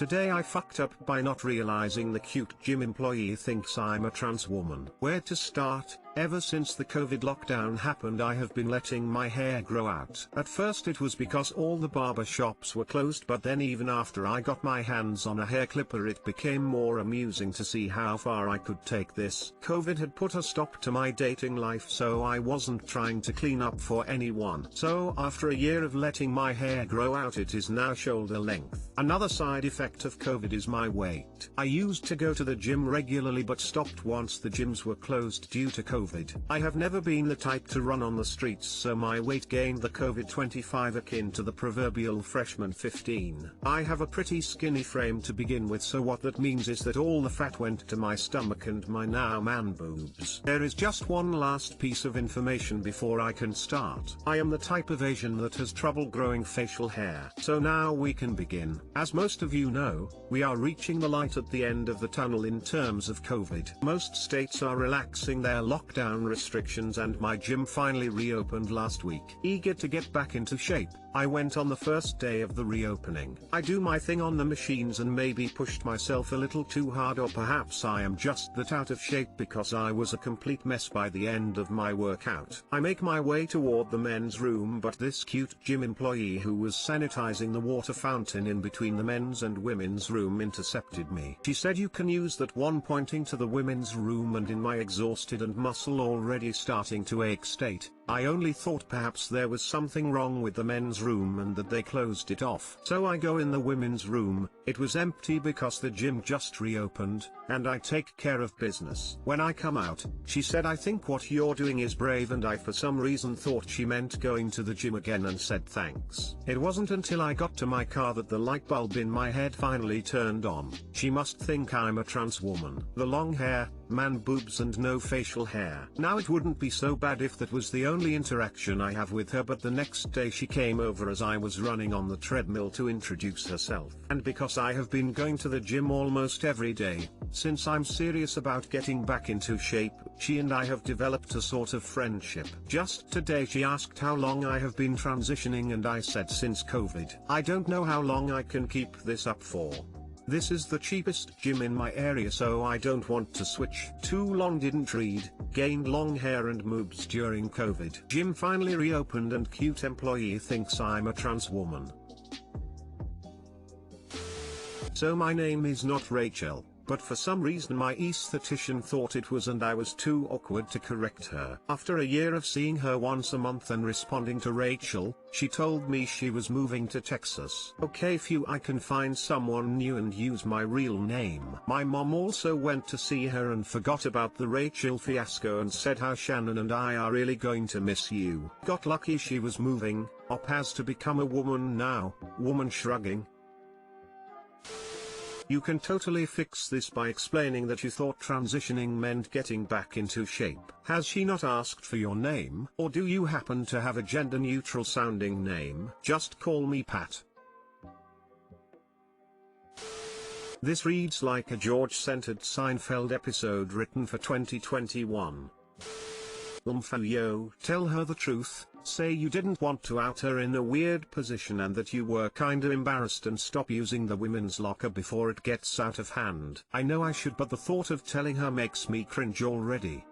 Today I fucked up by not realizing the cute gym employee thinks I'm a trans woman. Where to start? Ever since the COVID lockdown happened I have been letting my hair grow out. At first it was because all the barber shops were closed, but then even after I got my hands on a hair clipper it became more amusing to see how far I could take this. COVID had put a stop to my dating life, so I wasn't trying to clean up for anyone. So after a year of letting my hair grow out it is now shoulder length. Another side effect of COVID is my weight. I used to go to the gym regularly but stopped once the gyms were closed due to COVID. I have never been the type to run on the streets, so my weight gained the COVID 25 akin to the proverbial freshman 15. I have a pretty skinny frame to begin with, so what that means is that all the fat went to my stomach and my now man boobs. There is just one last piece of information before I can start. I am the type of Asian that has trouble growing facial hair. So now we can begin. As most of you know, we are reaching the light at the end of the tunnel in terms of COVID. Most states are relaxing their lockdown restrictions and my gym finally reopened last week. Eager to get back into shape, I went on the first day of the reopening. I do my thing on the machines and maybe pushed myself a little too hard, or perhaps I am just that out of shape because I was a complete mess by the end of my workout. I make my way toward the men's room, but this cute gym employee who was sanitizing the water fountain in between the men's and women's room intercepted me. She said, "You can use that one," pointing to the women's room, and in my exhausted and muscle already starting to ache state, I only thought perhaps there was something wrong with the men's room and that they closed it off. So I go in the women's room. It was empty because the gym just reopened, and I take care of business. When I come out, she said, "I think what you're doing is brave," and I for some reason thought she meant going to the gym again and said thanks. It wasn't until I got to my car that the light bulb in my head finally turned on. She must think I'm a trans woman. The long hair, man boobs and no facial hair. Now it wouldn't be so bad if that was the only interaction I have with her, but the next day she came over as I was running on the treadmill to introduce herself. And because I have been going to the gym almost every day, since I'm serious about getting back into shape, she and I have developed a sort of friendship. Just today she asked how long I have been transitioning and I said since COVID. I don't know how long I can keep this up for. This is the cheapest gym in my area, so I don't want to switch. Too long, didn't read, gained long hair and moobs during COVID. Gym finally reopened and cute employee thinks I'm a trans woman. So my name is not Rachel, but for some reason my esthetician thought it was, and I was too awkward to correct her. After a year of seeing her once a month and responding to Rachel, she told me she was moving to Texas. Okay, phew, I can find someone new and use my real name. My mom also went to see her and forgot about the Rachel fiasco and said how Shannon and I are really going to miss you. Got lucky she was moving, op has to become a woman now, woman shrugging. You can totally fix this by explaining that you thought transitioning meant getting back into shape. Has she not asked for your name? Or do you happen to have a gender-neutral sounding name? Just call me Pat. This reads like a George-centered Seinfeld episode written for 2021. Yo, tell her the truth, say you didn't want to out her in a weird position and that you were kinda embarrassed, and stop using the women's locker before it gets out of hand. I know I should, but the thought of telling her makes me cringe already.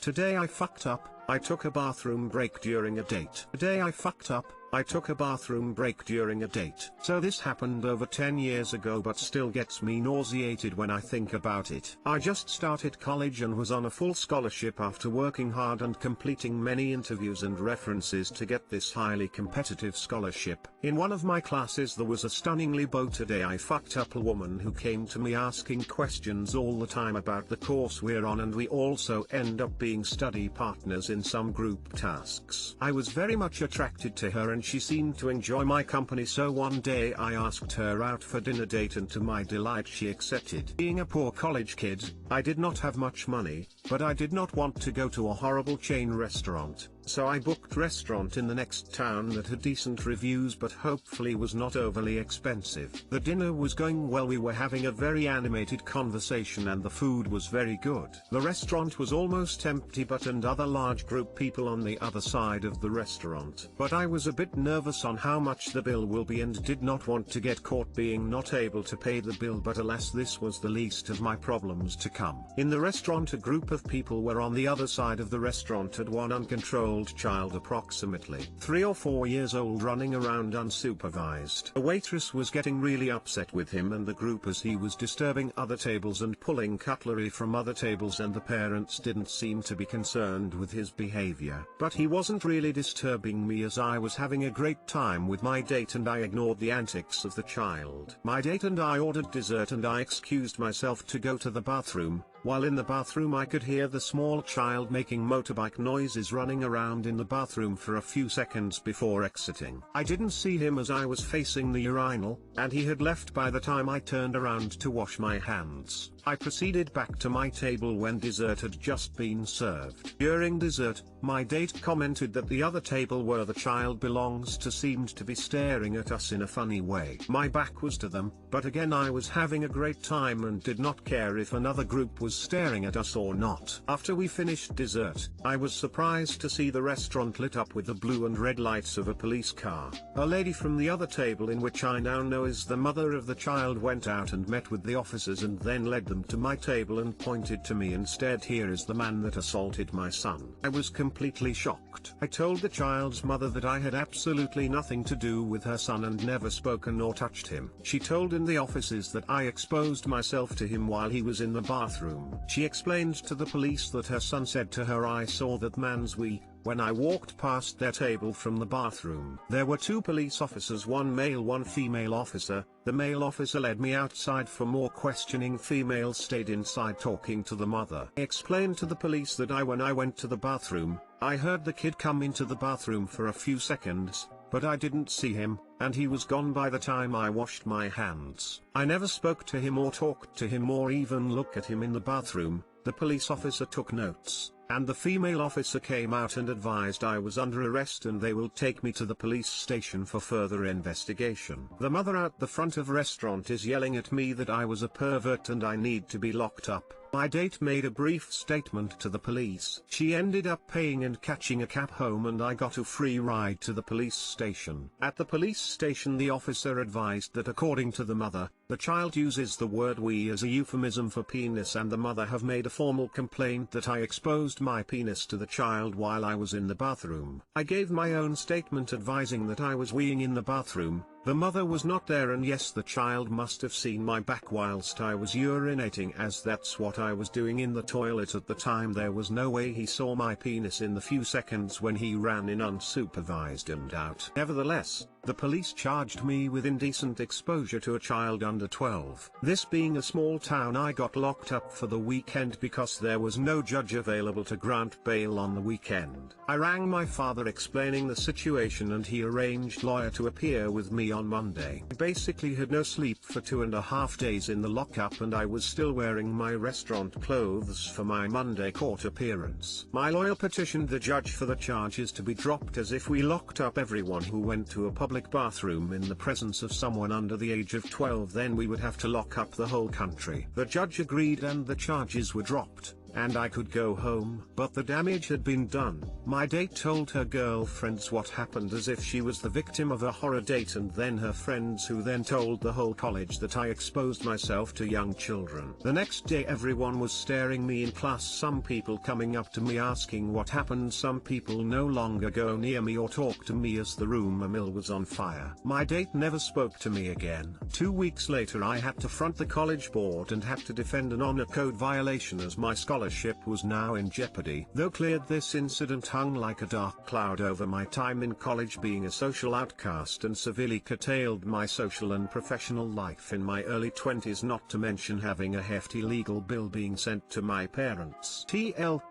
Today I fucked up, I took a bathroom break during a date. Today I fucked up, I took a bathroom break during a date. So this happened over 10 years ago, but still gets me nauseated when I think about it. I just started college and was on a full scholarship after working hard and completing many interviews and references to get this highly competitive scholarship. In one of my classes there was a stunningly beau today I fucked up a woman who came to me asking questions all the time about the course we're on, and we also end up being study partners in some group tasks. I was very much attracted to her and she seemed to enjoy my company, so one day I asked her out for dinner date and to my delight she accepted. Being a poor college kid, I did not have much money, but I did not want to go to a horrible chain restaurant. so I booked restaurant in the next town that had decent reviews but hopefully was not overly expensive. The dinner was going well, we were having a very animated conversation and the food was very good. The restaurant was almost empty but another large group people on the other side of the restaurant. But I was a bit nervous on how much the bill will be and did not want to get caught being not able to pay the bill, but alas, this was the least of my problems to come. In the restaurant a group of people were on the other side of the restaurant had one uncontrolled child approximately 3 or 4 years old running around unsupervised. The waitress was getting really upset with him and the group as he was disturbing other tables and pulling cutlery from other tables, and the parents didn't seem to be concerned with his behavior. But he wasn't really disturbing me as I was having a great time with my date and I ignored the antics of the child. My date and I ordered dessert and I excused myself to go to the bathroom. While in the bathroom I could hear the small child making motorbike noises running around in the bathroom for a few seconds before exiting. I didn't see him as I was facing the urinal, and he had left by the time I turned around to wash my hands. I proceeded back to my table when dessert had just been served. During dessert, my date commented that the other table where the child belongs to seemed to be staring at us in a funny way. My back was to them, but again I was having a great time and did not care if another group was staring at us or not. After we finished dessert, I was surprised to see the restaurant lit up with the blue and red lights of a police car. A lady from the other table, in which I now know is the mother of the child, went out and met with the officers and then led them to my table and pointed to me and said, "Here is the man that assaulted my son." I was completely shocked. I told the child's mother that I had absolutely nothing to do with her son and never spoken or touched him. She told in the offices that I exposed myself to him while he was in the bathroom. She explained to the police that her son said to her, "I saw that man's wee," when I walked past their table from the bathroom. There were 2 police officers, one male, one female officer. The male officer led me outside for more questioning. Female stayed inside talking to the mother. I explained to the police that when I went to the bathroom, I heard the kid come into the bathroom for a few seconds, but I didn't see him, and he was gone by the time I washed my hands. I never spoke to him or talked to him or even looked at him in the bathroom. The police officer took notes, and the female officer came out and advised I was under arrest and they will take me to the police station for further investigation. The mother out the front of restaurant is yelling at me that I was a pervert and I need to be locked up. My date made a brief statement to the police. She ended up paying and catching a cab home and I got a free ride to the police station. At the police station the officer advised that according to the mother, the child uses the word "we" as a euphemism for penis, and the mother have made a formal complaint that I exposed my penis to the child while I was in the bathroom. I gave my own statement advising that I was weeing in the bathroom. The mother was not there, and yes, the child must have seen my back whilst I was urinating, as that's what I was doing in the toilet at the time. There was no way he saw my penis in the few seconds when he ran in unsupervised and out. Nevertheless, the police charged me with indecent exposure to a child under 12. This being a small town, I got locked up for the weekend because there was no judge available to grant bail on the weekend. I rang my father explaining the situation and he arranged a lawyer to appear with me on Monday. I basically had no sleep for 2.5 days in the lockup and I was still wearing my restaurant clothes for my Monday court appearance. My lawyer petitioned the judge for the charges to be dropped, as if we locked up everyone who went to a public bathroom in the presence of someone under the age of 12, then we would have to lock up the whole country. The judge agreed and the charges were dropped, and I could go home. But the damage had been done. My date told her girlfriends what happened as if she was the victim of a horror date, and then her friends, who then told the whole college that I exposed myself to young children. The next day everyone was staring me in class, some people coming up to me asking what happened. Some people no longer go near me or talk to me as the rumor mill was on fire. My date never spoke to me again. 2 weeks later I had to front the college board and had to defend an honor code violation as my scholarship was now in jeopardy. Though cleared, this incident hung like a dark cloud over my time in college, being a social outcast, and severely curtailed my social and professional life in my early 20s, not to mention having a hefty legal bill being sent to my parents.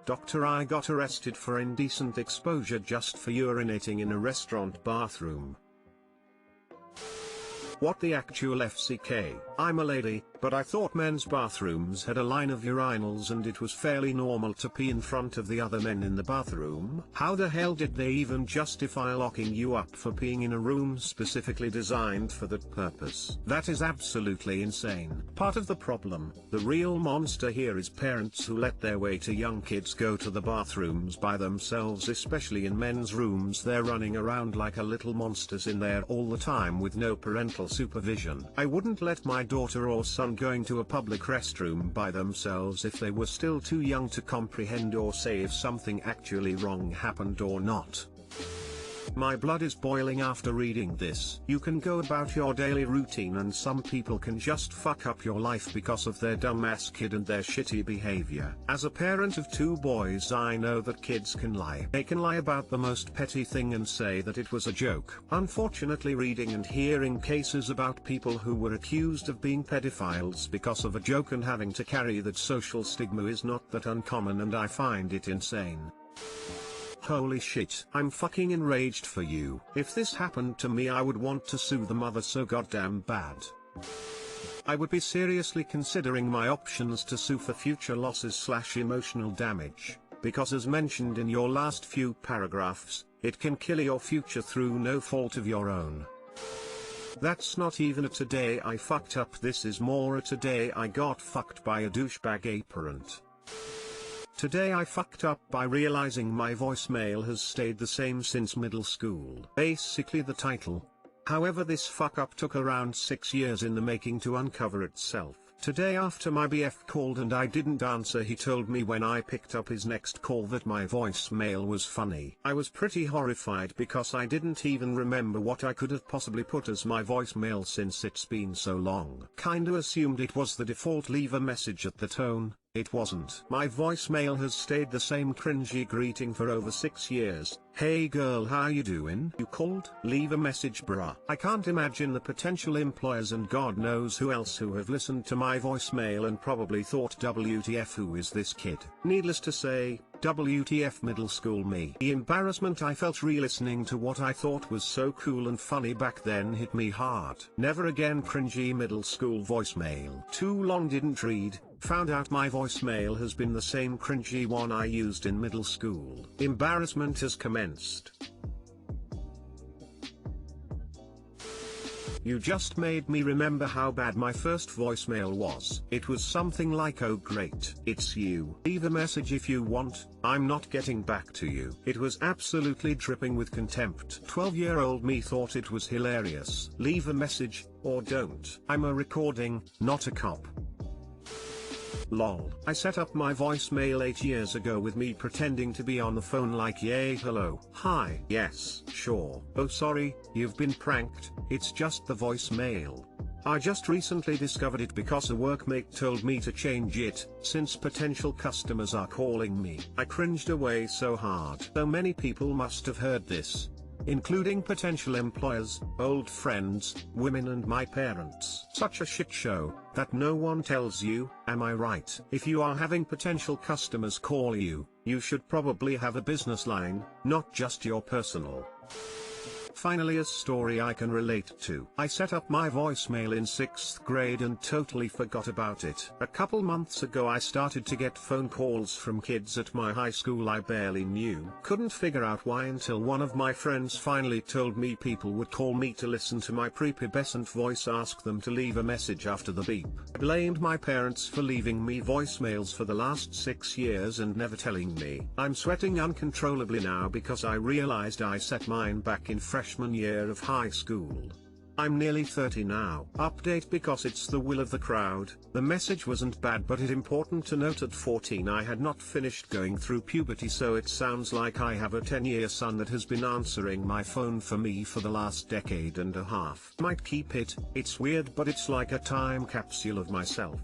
Doctor, I got arrested for indecent exposure just for urinating in a restaurant bathroom. What the actual FCK? I'm a lady, but I thought men's bathrooms had a line of urinals and it was fairly normal to pee in front of the other men in the bathroom. How the hell did they even justify locking you up for peeing in a room specifically designed for that purpose? That is absolutely insane. Part of the problem, the real monster here, is parents who let their way to young kids go to the bathrooms by themselves, especially in men's rooms. They're running around like a little monsters in there all the time with no parental supervision. I wouldn't let my daughter or son going to a public restroom by themselves if they were still too young to comprehend or say if something actually wrong happened or not. My blood is boiling after reading this. You can go about your daily routine and some people can just fuck up your life because of their dumbass kid and their shitty behavior. As a parent of 2 boys, I know that kids can lie. They can lie about the most petty thing and say that it was a joke. Unfortunately, reading and hearing cases about people who were accused of being pedophiles because of a joke and having to carry that social stigma is not that uncommon, and I find it insane. Holy shit, I'm fucking enraged for you. If this happened to me, I would want to sue the mother so goddamn bad. I would be seriously considering my options to sue for future losses / emotional damage, because as mentioned in your last few paragraphs, it can kill your future through no fault of your own. That's not even a today I fucked up, this is more a today I got fucked by a douchebag parent. Today I fucked up by realizing my voicemail has stayed the same since middle school. Basically the title. However, this fuck up took around 6 years in the making to uncover itself. Today, after my BF called and I didn't answer, he told me when I picked up his next call that my voicemail was funny. I was pretty horrified because I didn't even remember what I could have possibly put as my voicemail since it's been so long. Kinda assumed it was the default leave a message at the tone. It wasn't. My voicemail has stayed the same cringy greeting for over 6 years. Hey girl, how you doing? You called? Leave a message bruh. I can't imagine the potential employers and God knows who else who have listened to my voicemail and probably thought WTF, who is this kid? Needless to say, WTF middle school me. The embarrassment I felt re-listening to what I thought was so cool and funny back then hit me hard. Never again cringy middle school voicemail. Too long didn't read. Found out my voicemail has been the same cringy one I used in middle school. Embarrassment has commenced. You just made me remember how bad my first voicemail was. It was something like, "Oh great, it's you. Leave a message if you want, I'm not getting back to you." It was absolutely dripping with contempt. 12-year-old me thought it was hilarious. Leave a message, or don't. I'm a recording, not a cop. Lol. I set up my voicemail 8 years ago with me pretending to be on the phone like, "Yay, hello, hi, yes, sure, oh sorry, you've been pranked, it's just the voicemail. I just recently discovered it because a workmate told me to change it, since potential customers are calling me." I cringed away so hard. So many people must have heard this, including potential employers, old friends, women and my parents. Such a shit show, that no one tells you, am I right? If you are having potential customers call you, you should probably have a business line, not just your personal. Finally, a story I can relate to. I set up my voicemail in 6th grade and totally forgot about it. A couple months ago I started to get phone calls from kids at my high school I barely knew. Couldn't figure out why until one of my friends finally told me people would call me to listen to my prepubescent voice ask them to leave a message after the beep. I blamed my parents for leaving me voicemails for the last 6 years and never telling me. I'm sweating uncontrollably now because I realized I set mine back in freshman year of high school. I'm nearly 30 now. Update because it's the will of the crowd. The message wasn't bad, but it's important to note at 14 I had not finished going through puberty, so it sounds like I have a 10-year son that has been answering my phone for me for the last decade and a half. Might keep it, it's weird but it's like a time capsule of myself.